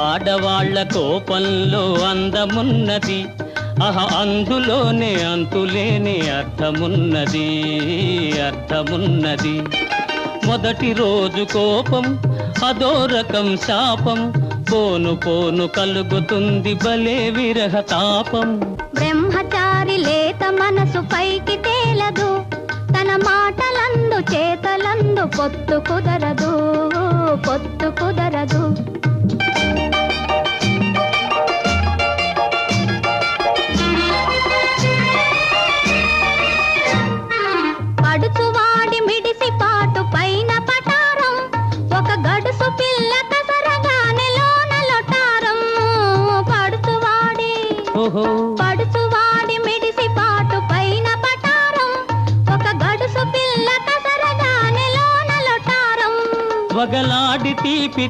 ఆడవాళ్ల కోపంలో అందమున్నది, అందులోనే అంతులేని అర్థమున్నది, అర్థమున్నది. మొదటి రోజు కోపం అదో రకం శాపం, పోను పోను కలుగుతుంది భలే విరహ తాపం. బ్రహ్మచారి లేత మనసు పైకి తేలదు, తన మాటలందు చేతలందు పొత్తు కుదరదు, పొత్తు కుదరదు. పడుచువాడి మిడిసి పాటు పైన పటారం, ఒక గడుసు పిల్ల కసరగానే లోన లొటారం. పడుచువాడి మిడిసి పాటు పైన పటారం, ఒక గడుసు పిల్ల కసరగానే లోన లొటారం. వగలాడి తీపి